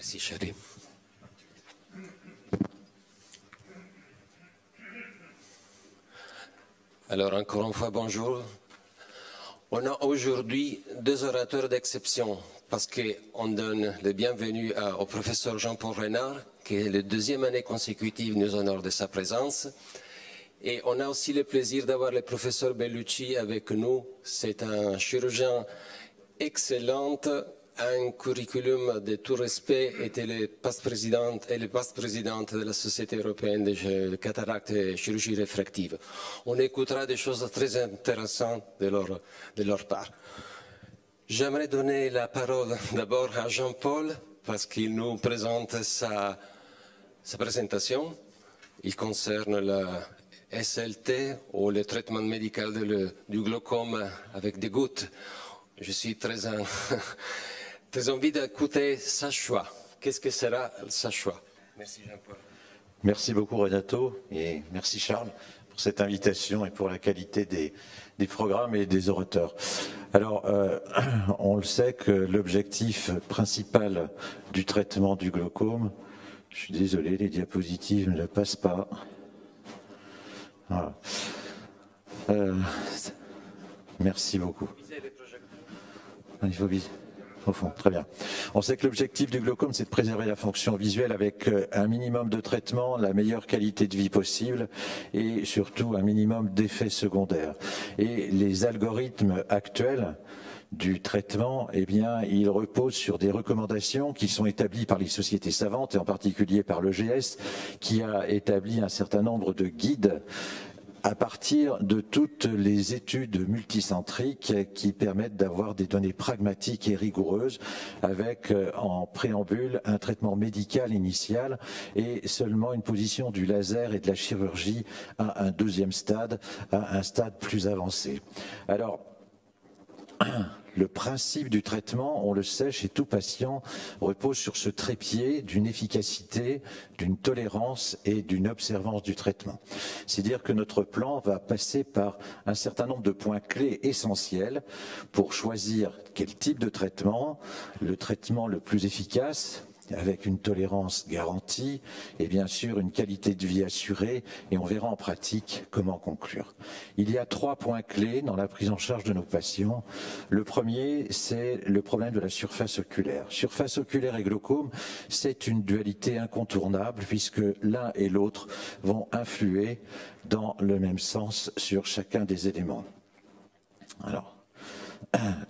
Merci, chérie. Alors, encore une fois, bonjour. On a aujourd'hui deux orateurs d'exception parce qu'on donne le bienvenu au professeur Jean-Paul Renard, qui est la deuxième année consécutive nous honore de sa présence. Et on a aussi le plaisir d'avoir le professeur Bellucci avec nous. C'est un chirurgien excellent, un curriculum de tout respect, était le passe-président et le passe-présidente de la Société européenne de cataracte et chirurgie réfractive. On écoutera des choses très intéressantes de leur part. J'aimerais donner la parole d'abord à Jean-Paul parce qu'il nous présente sa présentation. Il concerne la SLT ou le traitement médical du glaucome avec des gouttes. Je suis très envie d'écouter sa choix. Qu'est-ce que sera sa choix? Merci Jean-Paul. Merci beaucoup Renato et merci Charles pour cette invitation et pour la qualité des programmes et des orateurs. Alors, on le sait que l'objectif principal du traitement du glaucome, je suis désolé, les diapositives ne passent pas. Voilà. Merci beaucoup. Il faut viser. Au fond, très bien. On sait que l'objectif du glaucome, c'est de préserver la fonction visuelle avec un minimum de traitement, la meilleure qualité de vie possible et surtout un minimum d'effets secondaires. Et les algorithmes actuels du traitement, eh bien, ils reposent sur des recommandations qui sont établies par les sociétés savantes et en particulier par l'EGS, qui a établi un certain nombre de guides à partir de toutes les études multicentriques qui permettent d'avoir des données pragmatiques et rigoureuses avec en préambule un traitement médical initial et seulement une position du laser et de la chirurgie à un deuxième stade, à un stade plus avancé. Alors, le principe du traitement, on le sait, chez tout patient, repose sur ce trépied d'une efficacité, d'une tolérance et d'une observance du traitement. C'est-à-dire que notre plan va passer par un certain nombre de points clés essentiels pour choisir quel type de traitement, le traitement le plus efficace, avec une tolérance garantie et bien sûr une qualité de vie assurée, et on verra en pratique comment conclure. Il y a 3 points clés dans la prise en charge de nos patients. Le premier, c'est le problème de la surface oculaire. Surface oculaire et glaucome, c'est une dualité incontournable puisque l'un et l'autre vont influer dans le même sens sur chacun des éléments. Alors,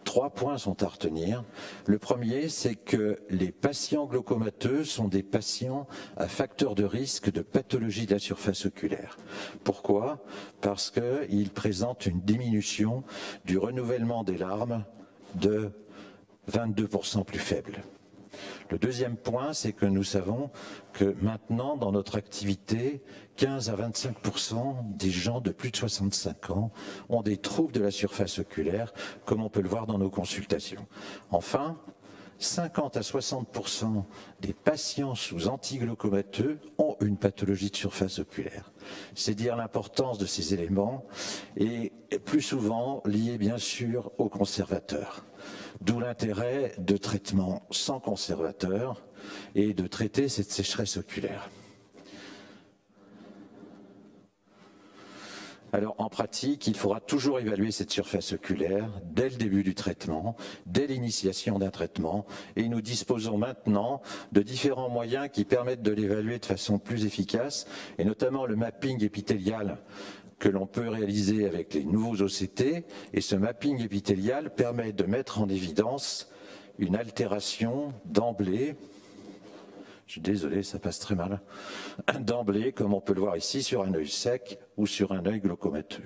3 points sont à retenir. Le premier, c'est que les patients glaucomateux sont des patients à facteur de risque de pathologie de la surface oculaire. Pourquoi? Parce qu'ils présentent une diminution du renouvellement des larmes de 22% plus faible. Le deuxième point, c'est que nous savons que maintenant, dans notre activité, 15 à 25% des gens de plus de 65 ans ont des troubles de la surface oculaire, comme on peut le voir dans nos consultations. Enfin, 50 à 60% des patients sous antiglaucomateux ont une pathologie de surface oculaire. C'est dire l'importance de ces éléments et plus souvent liés bien sûr aux conservateurs. D'où l'intérêt de traitements sans conservateur et de traiter cette sécheresse oculaire. Alors en pratique, il faudra toujours évaluer cette surface oculaire dès le début du traitement, dès l'initiation d'un traitement, et nous disposons maintenant de différents moyens qui permettent de l'évaluer de façon plus efficace, et notamment le mapping épithélial que l'on peut réaliser avec les nouveaux OCT, et ce mapping épithélial permet de mettre en évidence une altération d'emblée. Je suis désolé, ça passe très mal. D'emblée, comme on peut le voir ici, sur un œil sec ou sur un œil glaucomateux.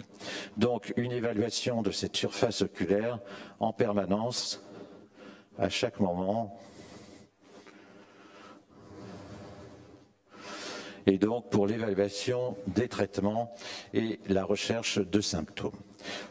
Donc, une évaluation de cette surface oculaire en permanence, à chaque moment. Et donc, pour l'évaluation des traitements et la recherche de symptômes.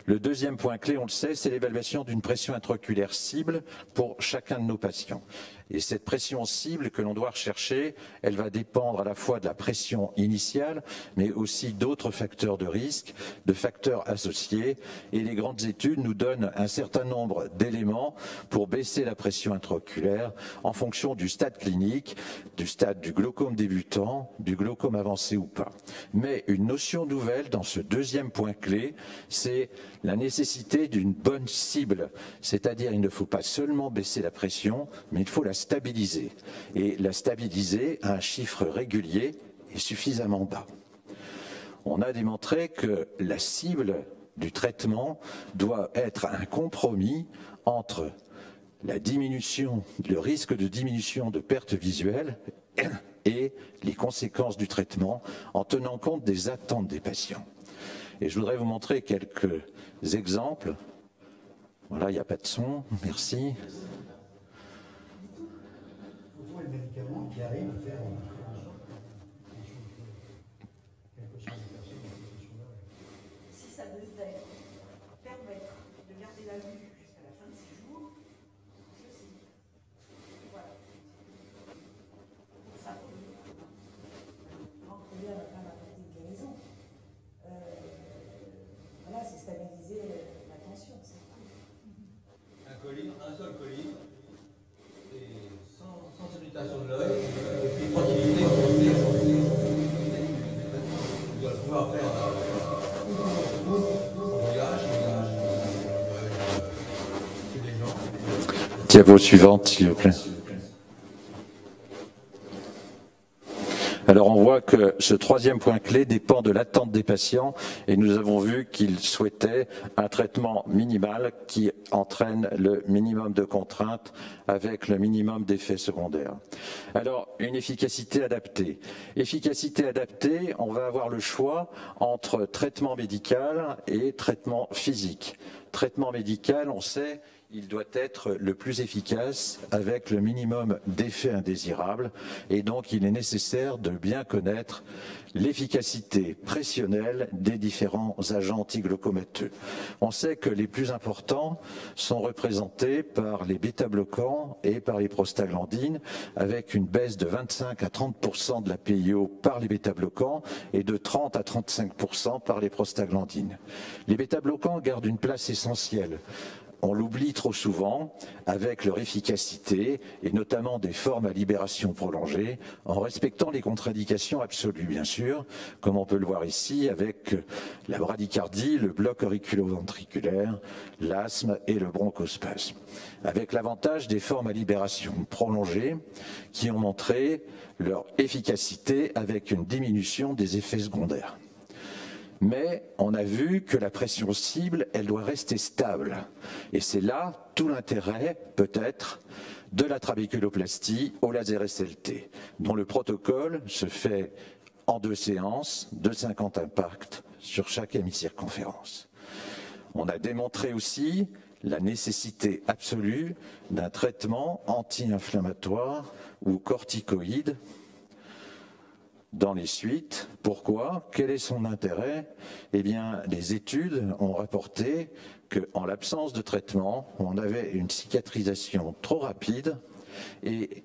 Le deuxième point clé, on le sait, c'est l'évaluation d'une pression intraoculaire cible pour chacun de nos patients. Et cette pression cible que l'on doit rechercher, elle va dépendre à la fois de la pression initiale, mais aussi d'autres facteurs de risque, de facteurs associés. Et les grandes études nous donnent un certain nombre d'éléments pour baisser la pression intraoculaire en fonction du stade clinique, du stade du glaucome débutant, du glaucome avancé ou pas. Mais une notion nouvelle dans ce deuxième point clé, c'est la nécessité d'une bonne cible. C'est-à-dire, il ne faut pas seulement baisser la pression, mais il faut la stabiliser. Et la stabiliser à un chiffre régulier et suffisamment bas. On a démontré que la cible du traitement doit être un compromis entre la diminution, le risque de diminution de perte visuelle et les conséquences du traitement en tenant compte des attentes des patients. Et je voudrais vous montrer quelques exemples. Voilà, il n'y a pas de son, merci. Le médicament qui arrive à faire si ça devait permettre de garder la vue jusqu'à la fin de ses jours, je signe. Voilà. Pour ça, il y a pas la partie de guérison. Voilà, c'est stabiliser la tension, c'est tout. Un seul colis, et sans irritation de l'œil, et puis tranquillité, on doit pouvoir faire un voyage, chez les gens. Diapo suivante, s'il vous plaît. Alors on voit que ce troisième point clé dépend de l'attente des patients et nous avons vu qu'ils souhaitaient un traitement minimal qui entraîne le minimum de contraintes avec le minimum d'effets secondaires. Alors une efficacité adaptée. Efficacité adaptée, on va avoir le choix entre traitement médical et traitement physique. Traitement médical, on sait, il doit être le plus efficace avec le minimum d'effets indésirables et donc il est nécessaire de bien connaître l'efficacité pressionnelle des différents agents antiglaucomateux. On sait que les plus importants sont représentés par les bêta-bloquants et par les prostaglandines avec une baisse de 25 à 30% de la PIO par les bêta-bloquants et de 30 à 35% par les prostaglandines. Les bêta-bloquants gardent une place essentielle. On l'oublie trop souvent avec leur efficacité et notamment des formes à libération prolongée en respectant les contre-indications absolues bien sûr, comme on peut le voir ici avec la bradycardie, le bloc auriculo-ventriculaire, l'asthme et le bronchospasme. Avec l'avantage des formes à libération prolongée qui ont montré leur efficacité avec une diminution des effets secondaires. Mais on a vu que la pression cible, elle doit rester stable. Et c'est là tout l'intérêt, peut-être, de la trabéculoplastie au laser SLT, dont le protocole se fait en 2 séances de 50 impacts sur chaque hémicirconférence. On a démontré aussi la nécessité absolue d'un traitement anti-inflammatoire ou corticoïde dans les suites. Pourquoi? Quel est son intérêt? Eh bien, les études ont rapporté qu'en l'absence de traitement, on avait une cicatrisation trop rapide et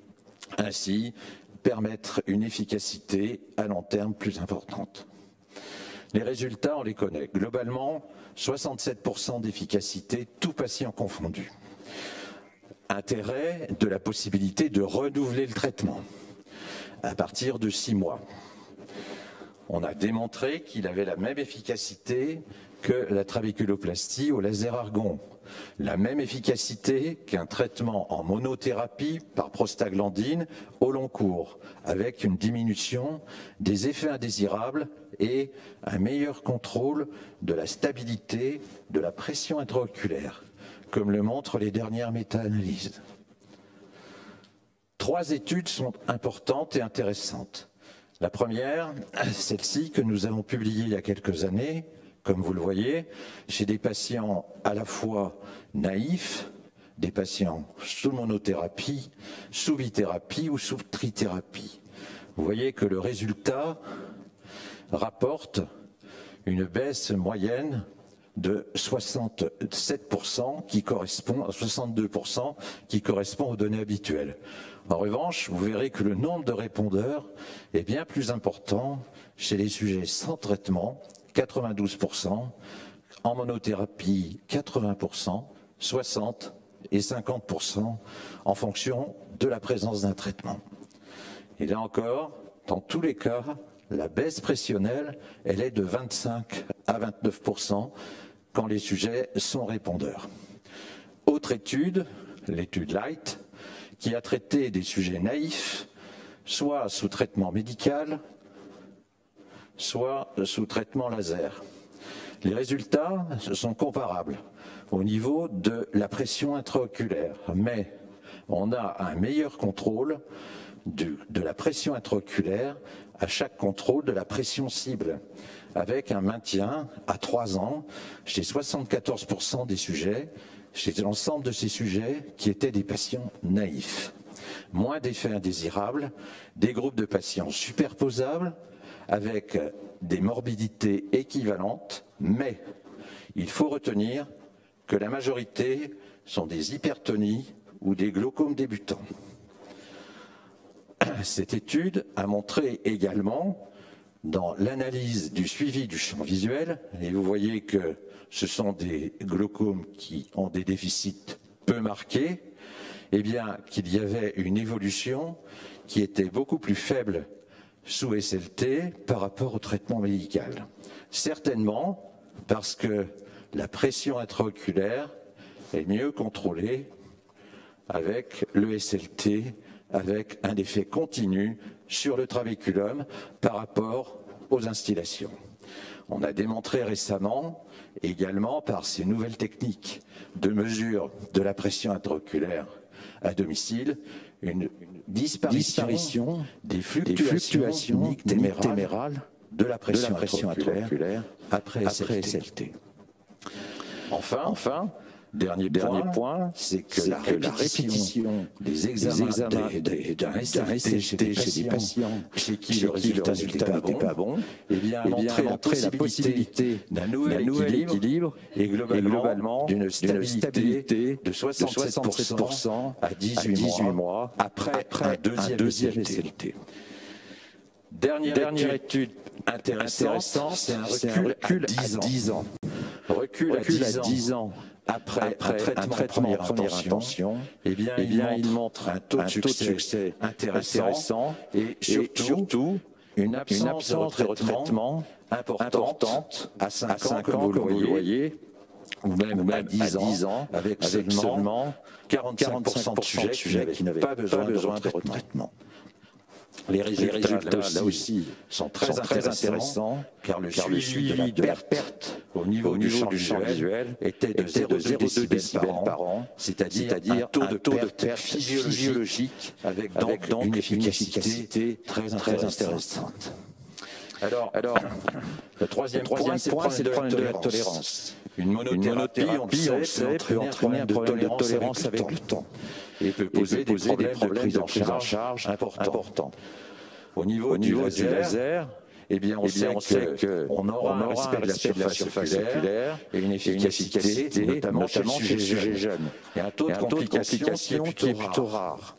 ainsi permettre une efficacité à long terme plus importante. Les résultats, on les connaît. Globalement, 67% d'efficacité, tout patient confondu. Intérêt de la possibilité de renouveler le traitement à partir de 6 mois. On a démontré qu'il avait la même efficacité que la trabéculoplastie au laser argon, la même efficacité qu'un traitement en monothérapie par prostaglandine au long cours, avec une diminution des effets indésirables et un meilleur contrôle de la stabilité de la pression intraoculaire, comme le montrent les dernières méta-analyses. 3 études sont importantes et intéressantes. La première, celle-ci que nous avons publiée il y a quelques années, comme vous le voyez, chez des patients à la fois naïfs, des patients sous monothérapie, sous bithérapie ou sous trithérapie. Vous voyez que le résultat rapporte une baisse moyenne de 67% qui correspond à 62% qui correspond aux données habituelles. En revanche, vous verrez que le nombre de répondeurs est bien plus important chez les sujets sans traitement, 92%, en monothérapie 80%, 60% et 50% en fonction de la présence d'un traitement. Et là encore, dans tous les cas, la baisse pressionnelle, elle est de 25 à 29% quand les sujets sont répondeurs. Autre étude, l'étude Light, qui a traité des sujets naïfs, soit sous traitement médical, soit sous traitement laser. Les résultats sont comparables au niveau de la pression intraoculaire, mais on a un meilleur contrôle de la pression intraoculaire à chaque contrôle de la pression cible, avec un maintien à 3 ans chez 74% des sujets, chez l'ensemble de ces sujets qui étaient des patients naïfs. Moins d'effets indésirables, des groupes de patients superposables, avec des morbidités équivalentes, mais il faut retenir que la majorité sont des hypertonies ou des glaucomes débutants. Cette étude a montré également, dans l'analyse du suivi du champ visuel, et vous voyez que ce sont des glaucomes qui ont des déficits peu marqués, eh bien qu'il y avait une évolution qui était beaucoup plus faible sous SLT par rapport au traitement médical. Certainement parce que la pression intraoculaire est mieux contrôlée avec le SLT, avec un effet continu sur le trabéculum par rapport aux instillations. On a démontré récemment, également par ces nouvelles techniques de mesure de la pression intraoculaire à domicile, une disparition des fluctuations nictémérales de la pression intraoculaire après SLT. Enfin, dernier point, c'est que la répétition des examens d'un SLT chez des patients chez qui le résultat n'était pas bon, eh bien, a montré la possibilité d'un nouvel équilibre et globalement d'une stabilité de 67% à 18 mois après un deuxième SLT. Dernière étude intéressante, c'est un recul à 10 ans. Recul à 10 ans. Après un traitement de première intention, eh bien, il montre un taux de succès intéressant et surtout une absence de retraitement importante à 5 ans, comme vous le voyez, ou même à 10 ans, avec seulement 45% de sujets qui n'avaient pas besoin de retraitement. Les résultats, là aussi, sont très intéressants, car le suivi de la perte au niveau du champ visuel était de 0,2 décibels par an, c'est-à-dire un taux de perte physiologique, avec donc une efficacité très intéressante. Alors, le troisième point, c'est le problème de la tolérance. Une monothérapie, on le sait, peut entraîner un problème de tolérance avec le temps et peut poser des problèmes de prise en charge importants. Au niveau du laser, eh bien, on sait qu'on aura un respect de la surface oculaire et une efficacité, notamment chez le sujet jeune. Et un taux de complication qui est plutôt rare.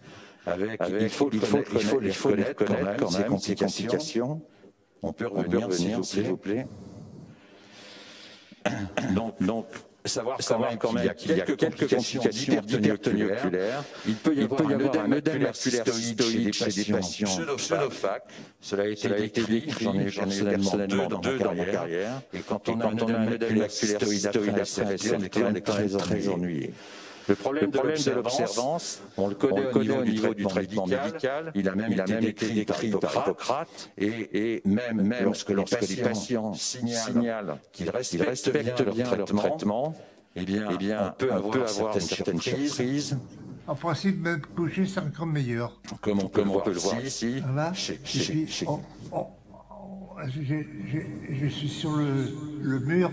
Il faut les connaître quand même, ces complications. On peut revenir, s'il vous plaît. Donc, savoir quand même qu'il y a quelques complications d'hypertonie oculaire. Il peut y avoir un œdème oculaire cystoïde chez des patients pseudo-phaques. Cela a été décrit, j'en ai eu personnellement deux dans ma carrière. Et quand on a un œdème oculaire cystoïde après SLT, on est très ennuyé. Le problème de l'observance, on le connaît au niveau du traitement médical. Il a même été décrit par Hippocrate. Et même lorsque les patients signalent qu'ils respectent bien leur traitement, eh bien, on peut avoir certaines surprises. En principe, même couché, c'est encore meilleur. Comme on peut le voir ici. Voilà. Je suis sur le mur.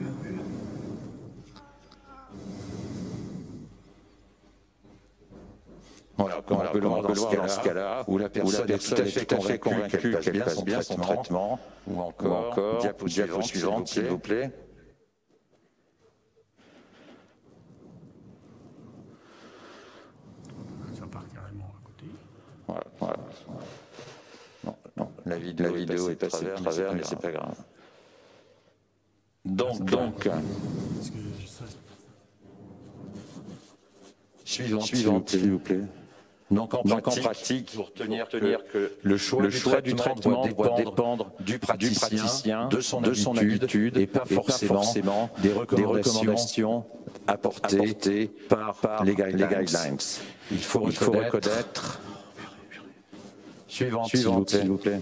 Voilà, comme on peut le voir dans ce cas-là, où la personne est tout à fait convaincue qu'elle passe bien son traitement, ou encore, diapo suivante, s'il vous plaît. La vidéo est passée de travers, mais c'est pas grave. Donc suivante, s'il vous plaît. Donc en pratique, pour tenir que le choix du traitement doit dépendre du praticien, de son habitude, et pas forcément des recommandations apportées par les guidelines. Il faut reconnaître. Suivante, s'il vous plaît.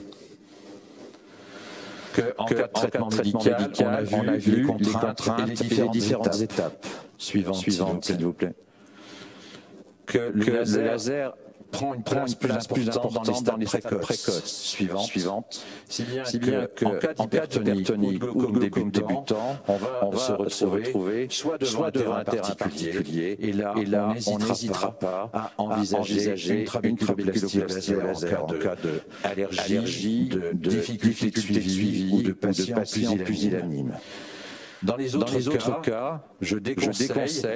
En cas de traitement médical, on a vu les contraintes et les différentes étapes. Suivante, s'il vous plaît. Que le laser prend une place plus importante dans les stades précoces. Suivante. Si bien qu'en cas d'hypertonie ou de glaucome débutant, on va se retrouver soit devant un terrain particulier, et là on n'hésitera pas à envisager une trabéculoplastie au laser en cas d'allergie, de difficultés de suivi ou de patients pusillanimes. Dans les autres cas, je déconseille,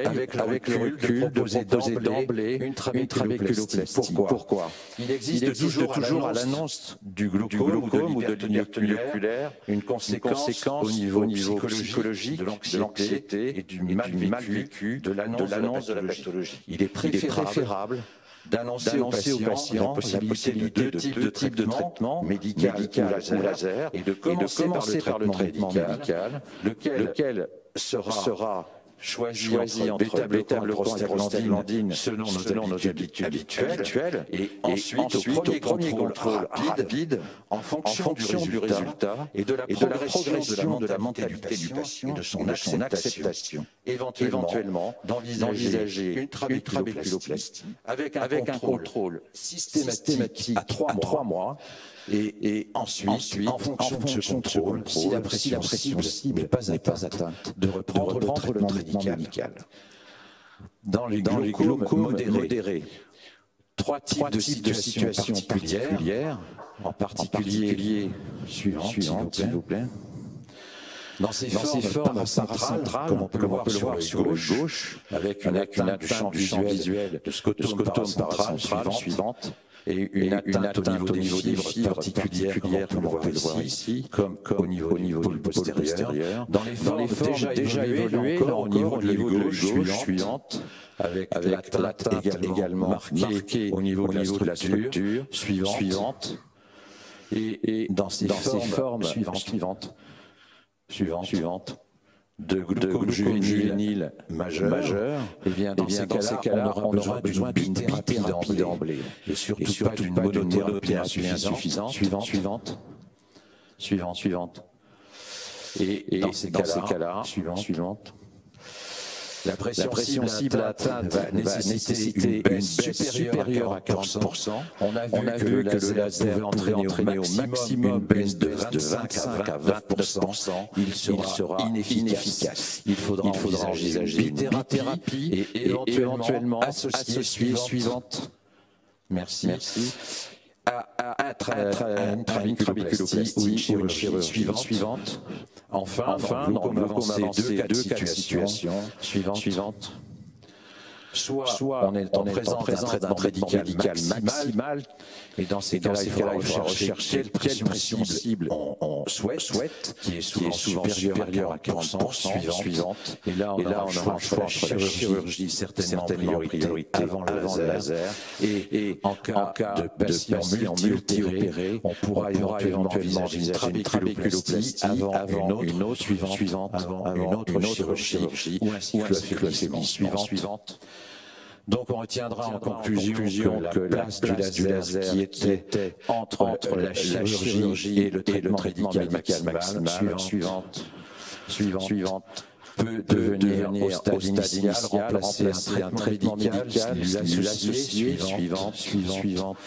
avec le recul, de proposer d'emblée une trabéculoplastie. Pourquoi? Il existe toujours à l'annonce du glaucome ou de l'hypertonie oculaire une conséquence au niveau psychologique, de l'anxiété et du mal vécu de l'annonce de la pathologie. Il est préférable d'annoncer aux patients la possibilité de deux types de traitements, médical ou laser, et de commencer par le traitement médical, lequel sera choisi entre bêta-bloquant et prostaglandine selon nos habitudes habituelles, et ensuite au premier contrôle rapide en fonction du résultat et de la progression de la mentalité du patient et de son acceptation. Éventuellement, d'envisager une trabéculoplastie avec un contrôle systématique à 3 mois. Et ensuite, en fonction de ce contrôle, si la pression cible n'est pas atteinte, de reprendre le traitement médical. Dans les glaucomes modérés, 3 types de situations particulières, en particulier suivant, s'il vous plaît. Dans ces formes paracentrales, comme on peut le voir sur le gauche, avec une atteinte du champ visuel de scotome paracentrale suivante, et une atteinte au niveau des fibres particulières, comme on peut le voir ici, comme au niveau du pôle postérieur. Dans les formes déjà évoluées, encore au niveau de la gauche suivante, avec l'atteinte également marquée au niveau de la structure suivante, et dans ces formes suivantes, de glaucome juvénile majeur, et bien dans ces cas-là, on aura besoin d'une bithérapie d'emblée, et surtout pas d'une monothérapie insuffisante. Suivante. Et dans ces cas-là, suivante. La pression cible atteinte va nécessiter une baisse supérieure à 40%. On a vu que le laser pouvait entraîner au maximum une baisse de 25 à 20%. Il sera inefficace. Il faudra envisager une bithérapie et éventuellement associer suivante. Merci. À une trabéculoplastie ou une chirurgie suivante. Enfin, on va avancer deux cas de situation suivante. Soit on est en présence d'un traitement médical maximal, et dans ces cas-là, il faudra rechercher quelle pression cible on souhaite, qui est souvent supérieure à 40%, suivante. Et là, on aura le choix entre la chirurgie, certainement en priorité avant le laser, et en cas de patient multi-opéré, on pourra éventuellement envisager une trabéculoplastie avant une autre suivante, avant une autre chirurgie, ou un cycloaffaiblissement suivante. Donc on retiendra en conclusion que la place du laser qui était entre la chirurgie et le traitement médical maximal suivante peut devenir au stade initial, remplacer un traitement médical, lui associer suivante,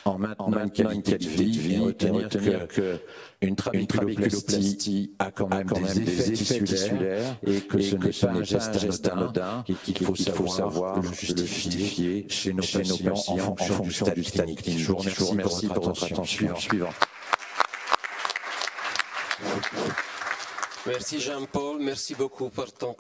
en maintenant une qualité de vie, et retenir que une trabéculoplastie a quand même des effets tissulaires, et que ce n'est pas un geste anodin, et qu'il faut savoir le justifier chez nos patients en fonction du stade clinique. Je vous remercie pour votre attention. Suivant. Merci Jean-Paul, merci beaucoup pour ton